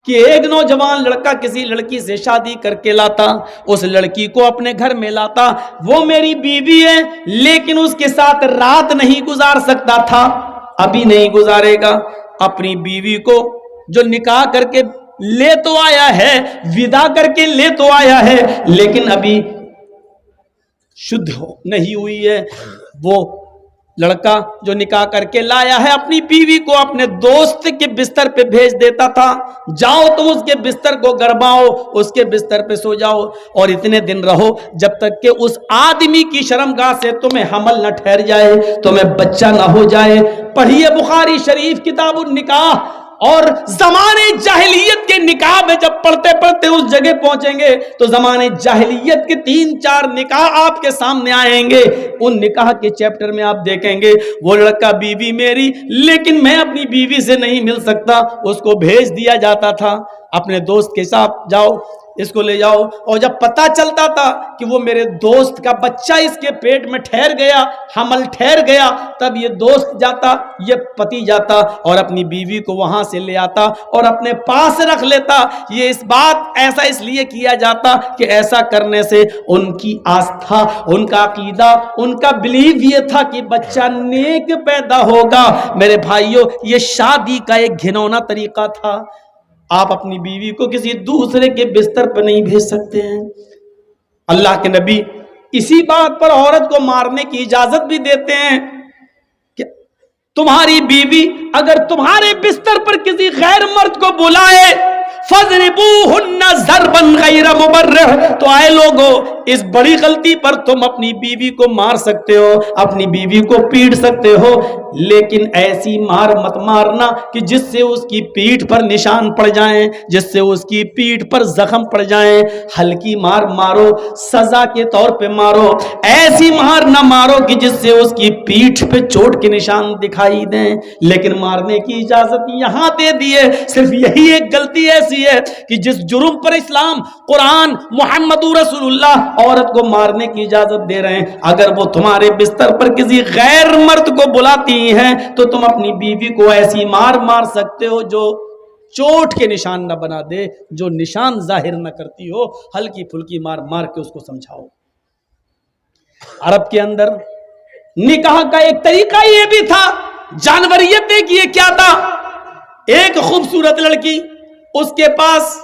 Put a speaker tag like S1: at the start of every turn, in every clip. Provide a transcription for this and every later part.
S1: کہ ایک نوجوان لڑکا کسی لڑکی سے شادی کر کے لاتا، اس لڑکی کو اپنے گھر میں لاتا، وہ میری بیوی ہے لیکن اس کے ساتھ رات نہیں گزار سکتا تھا، ابھی نہیں گزارے گا۔ اپنی بیوی کو جو نکاح کر کے لے تو آیا ہے، ودا کر کے لے تو آیا ہے، لیکن ابھی شدھ نہیں ہوئی ہے، وہ لڑکا جو نکاح کر کے لایا ہے اپنی بیوی کو اپنے دوست کے بستر پہ بھیج دیتا تھا، جاؤ تم اس کے بستر کو گرماؤ، اس کے بستر پہ سو جاؤ اور اتنے دن رہو جب تک کہ اس آدمی کی شرمگاہ سے تمہیں حمل نہ ٹھہر جائے، تمہیں بچہ نہ ہو جائے۔ پڑھیے بخاری شریف کتاب النکاح، اور زمانے جاہلیت کے نکاح میں جب پڑھتے پڑھتے اس جگہ پہنچیں گے تو زمانے جاہلیت کے 3-4 نکاح آپ کے سامنے آئیں گے۔ ان نکاح کے چیپٹر میں آپ دیکھیں گے وہ لڑکا بیوی میری لیکن میں اپنی بیوی سے نہیں مل سکتا، اس کو بھیج دیا جاتا تھا اپنے دوست کے ساتھ، جاؤ اس کو لے جاؤ، اور جب پتہ چلتا تھا کہ وہ میرے دوست کا بچہ اس کے پیٹ میں ٹھہر گیا، حمل ٹھہر گیا، تب یہ دوست جاتا، یہ پتی جاتا اور اپنی بیوی کو وہاں سے لے آتا اور اپنے پاس رکھ لیتا۔ یہ اس بات ایسا اس لیے کیا جاتا کہ ایسا کرنے سے ان کی آستھا، ان کا عقیدہ، ان کا بلیف یہ تھا کہ بچہ نیک پیدا ہوگا۔ میرے بھائیوں، یہ شادی کا ایک گھنونا طریقہ تھا۔ آپ اپنی بیوی کو کسی دوسرے کے بستر پر نہیں بھیج سکتے ہیں۔ اللہ کے نبی اسی بات پر عورت کو مارنے کی اجازت بھی دیتے ہیں کہ تمہاری بیوی اگر تمہارے بستر پر کسی غیر مرد کو بلائے فَضْرِبُوهُنَّ ضَرْبًا غَيْرَ مُبَرِّحٍ، تو آئے لوگو اس بڑی غلطی پر تم اپنی بیوی کو مار سکتے ہو، اپنی بیوی کو پیٹ سکتے ہو، لیکن ایسی مار مت مارنا کہ جس سے اس کی پیٹھ پر نشان پڑ جائیں، جس سے اس کی پیٹھ پر زخم پڑ جائیں۔ ہلکی مار مارو، سزا کے طور پہ مارو، ایسی مار نہ مارو کہ جس سے اس کی پیٹھ پہ چوٹ کے نشان دکھائی دیں۔ لیکن مارنے کی اجازت یہاں دے دیے، صرف یہی ایک غلطی ایسی ہے کہ جس جرم پر اسلام، قرآن، محمد رسول اللہ عورت کو مارنے کی اجازت دے رہے ہیں، اگر وہ تمہارے بستر پر کسی غیر مرد کو بلاتی ہیں تو تم اپنی بیوی کو ایسی مار مار سکتے ہو جو چوٹ کے نشان نہ بنا دے، جو نشان ظاہر نہ کرتی ہو، ہلکی پھلکی مار مار کے اس کو سمجھاؤ۔ عرب کے اندر نکاح کا ایک طریقہ یہ بھی تھا، جانوریت ایک یہ کیا تھا، ایک خوبصورت لڑکی، اس کے پاس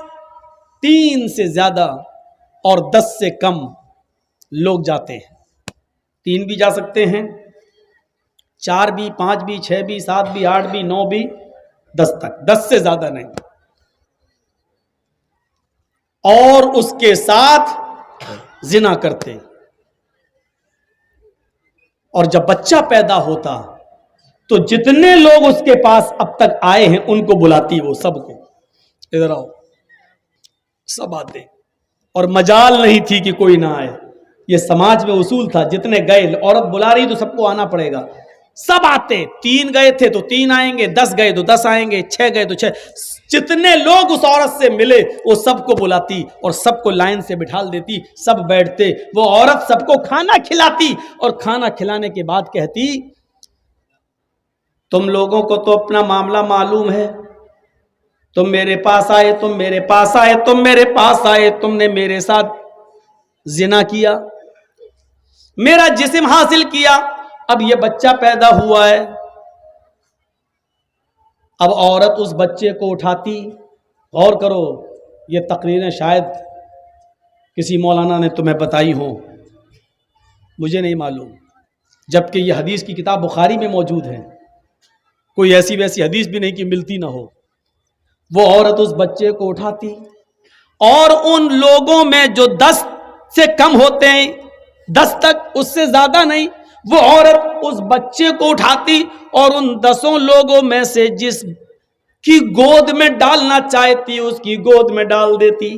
S1: 3 سے زیادہ اور 10 سے کم لوگ جاتے ہیں، 3 بھی جا سکتے ہیں، 4 بھی، 5 بھی، 6 بھی، 7 بھی، 8 بھی، 9 بھی، 10 تک، 10 سے زیادہ نہیں، اور اس کے ساتھ زنا کرتے، اور جب بچہ پیدا ہوتا تو جتنے لوگ اس کے پاس اب تک آئے ہیں ان کو بلاتی، وہ سب کو ادھر آؤ، سب آتے، اور مجال نہیں تھی کہ کوئی نہ آئے۔ یہ سماج میں اصول تھا، جتنے گئے، عورت بلا رہی تو سب کو آنا پڑے گا، سب آتے، 3 گئے تھے تو 3 آئیں گے، 10 گئے تو 10 آئیں گے، 6 گئے تو 6، جتنے لوگ اس عورت سے ملے وہ سب کو بلاتی اور سب کو لائن سے بٹھال دیتی، سب بیٹھتے، وہ عورت سب کو کھانا کھلاتی اور کھانا کھلانے کے بعد کہتی تم لوگوں کو تو اپنا معاملہ معلوم ہے، تم میرے پاس آئے، تم میرے پاس آئے، تم میرے پاس آئے، تم نے میرے ساتھ زنا کیا، میرا جسم حاصل کیا، اب یہ بچہ پیدا ہوا ہے، اب عورت اس بچے کو اٹھاتی، غور کرو، یہ تقریریں شاید کسی مولانا نے تمہیں بتائی ہوں، مجھے نہیں معلوم، جبکہ یہ حدیث کی کتاب بخاری میں موجود ہے، کوئی ایسی ویسی حدیث بھی نہیں کہ ملتی نہ ہو۔ وہ عورت اس بچے کو اٹھاتی اور ان لوگوں میں جو 10 سے کم ہوتے ہیں، 10 تک، اس سے زیادہ نہیں، وہ عورت اس بچے کو اٹھاتی اور ان 10 لوگوں میں سے جس کی گود میں ڈالنا چاہتی اس کی گود میں ڈال دیتی۔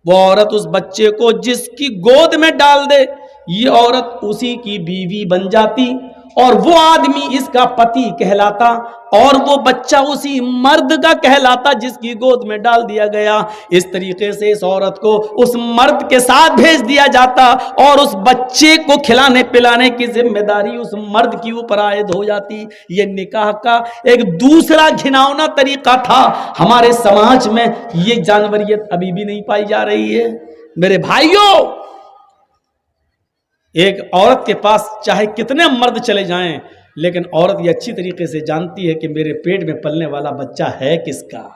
S1: وہ عورت اس بچے کو جس کی گود میں ڈال دے، یہ عورت اسی کی بیوی بن جاتی اور وہ آدمی اس کا پتی کہلاتا۔ اور وہ بچہ اسی مرد کا کہلاتا جس کی گود میں ڈال دیا گیا. اس طریقے سے اس عورت کو اس مرد کے ساتھ بھیج دیا جاتا اور اس بچے کو کھلانے پلانے کی ذمہ داری اس مرد کی اوپر عائد ہو جاتی. یہ نکاح کا ایک دوسرا گھناؤنا طریقہ تھا. ہمارے سماج میں یہ جانوریت ابھی بھی نہیں پائی جا رہی ہے. میرے بھائیوں، ایک عورت کے پاس چاہے کتنے مرد چلے جائیں، لیکن عورت یہ اچھی طریقے سے جانتی ہے کہ میرے پیٹ میں پلنے والا بچہ ہے کس کا.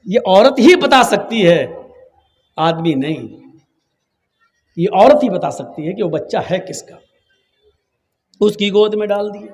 S1: یہ عورت ہی بتا سکتی ہے، آدمی نہیں. یہ عورت ہی بتا سکتی ہے کہ وہ بچہ ہے کس کا. اس کی گود میں ڈال دیا.